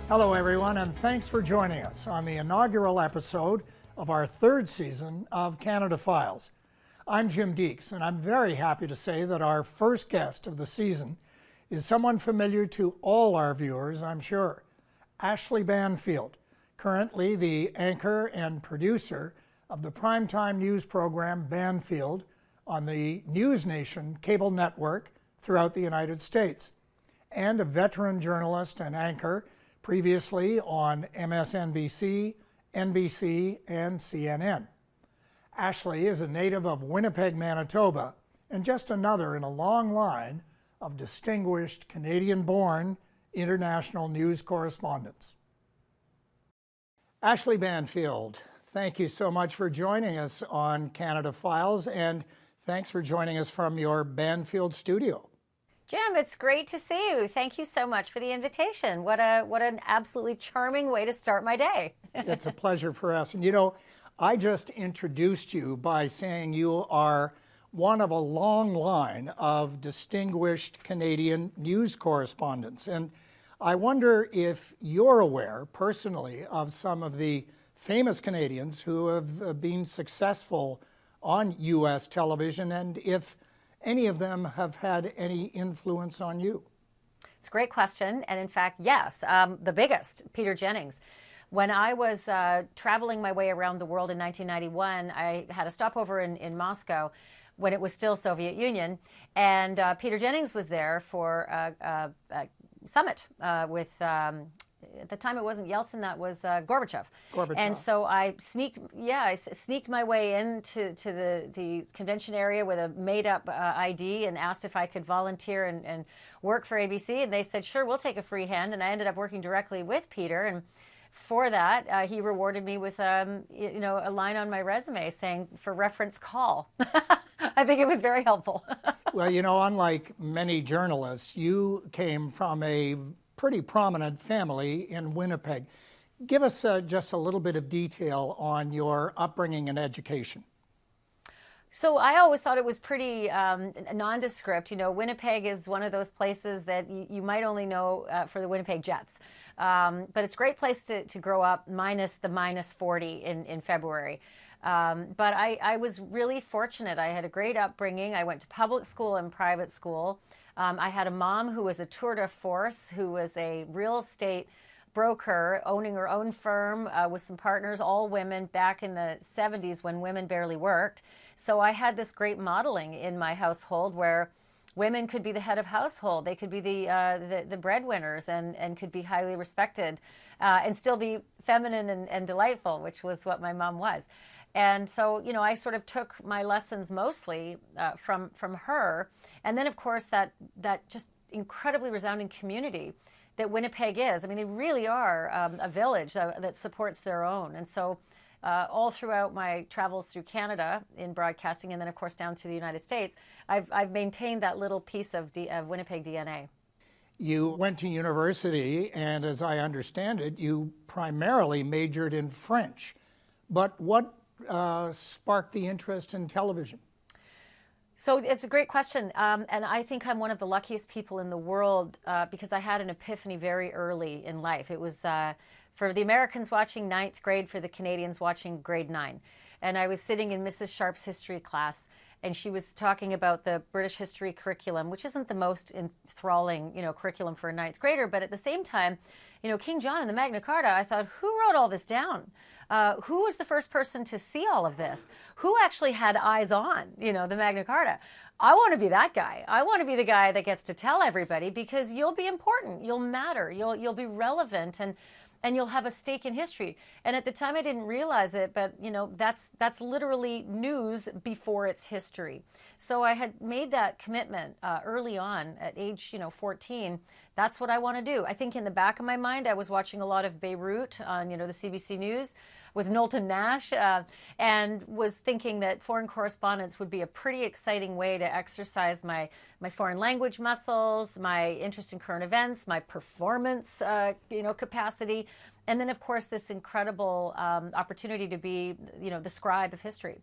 Hello, everyone, and thanks for joining us on the inaugural episode of our third season of Canada Files. I'm Jim Deeks, and I'm very happy to say that our first guest of the season is someone familiar to all our viewers, I'm sure. Ashleigh Banfield, currently the anchor and producer of the primetime news program Banfield on the News Nation cable network throughout the United States, and a veteran journalist and anchor previously on MSNBC, NBC, and CNN. Ashleigh is a native of Winnipeg, Manitoba, and just another in a long line of distinguished Canadian-born international news correspondents. Ashleigh Banfield, thank you so much for joining us on Canada Files, and thanks for joining us from your Banfield studio. Jim, it's great to see you. Thank you so much for the invitation. What an absolutely charming way to start my day. It's a pleasure for us. And you know, I just introduced you by saying you are one of a long line of distinguished Canadian news correspondents. And I wonder if you're aware personally of some of the famous Canadians who have been successful on U.S. television, and if any of them have had any influence on you? It's a great question. And in fact, yes, the biggest, Peter Jennings. When I was traveling my way around the world in 1991, I had a stopover in Moscow when it was still Soviet Union. And Peter Jennings was there for a summit with, at the time it wasn't Yeltsin, that was Gorbachev. And so I sneaked my way into the convention area with a made-up ID and asked if I could volunteer and work for ABC. And they said, sure, we'll take a free hand. And I ended up working directly with Peter. And for that, he rewarded me with a line on my resume saying, for reference, call. I think it was very helpful. Well, you know, unlike many journalists, you came from a pretty prominent family in Winnipeg. Give us just a little bit of detail on your upbringing and education. So I always thought it was pretty nondescript. You know, Winnipeg is one of those places that you might only know for the Winnipeg Jets. But it's a great place to grow up, minus the minus 40 in February. But I was really fortunate. I had a great upbringing. I went to public school and private school. I had a mom who was a tour de force, who was a real estate broker, owning her own firm with some partners, all women, back in the 70s when women barely worked. So I had this great modeling in my household where women could be the head of household. They could be the breadwinners and could be highly respected and still be feminine and delightful, which was what my mom was. And so, you know, I sort of took my lessons mostly from her. And then, of course, that just incredibly resounding community that Winnipeg is. I mean, they really are a village that supports their own. And so all throughout my travels through Canada in broadcasting, and then, of course, down through the United States, I've maintained that little piece of Winnipeg DNA. You went to university, and as I understand it, you primarily majored in French. But what sparked the interest in television? So it's a great question, and I think I'm one of the luckiest people in the world because I had an epiphany very early in life. It was for the Americans watching ninth grade, for the Canadians watching grade 9. And I was sitting in Mrs. Sharp's history class, and she was talking about the British history curriculum, which isn't the most enthralling, curriculum for a ninth grader, but at the same time, King John and the Magna Carta, I thought, who wrote all this down? Who was the first person to see all of this? Who actually had eyes on, the Magna Carta? I want to be that guy. I want to be the guy that gets to tell everybody, because you'll be important, you'll matter, you'll be relevant, and you'll have a stake in history. And at the time I didn't realize it, but that's literally news before it's history. So I had made that commitment early on at age 14. That's what I want to do. I think in the back of my mind I was watching a lot of Beirut on the CBC News with Knowlton Nash, and was thinking that foreign correspondence would be a pretty exciting way to exercise my foreign language muscles, my interest in current events, my performance capacity, and then of course this incredible opportunity to be the scribe of history.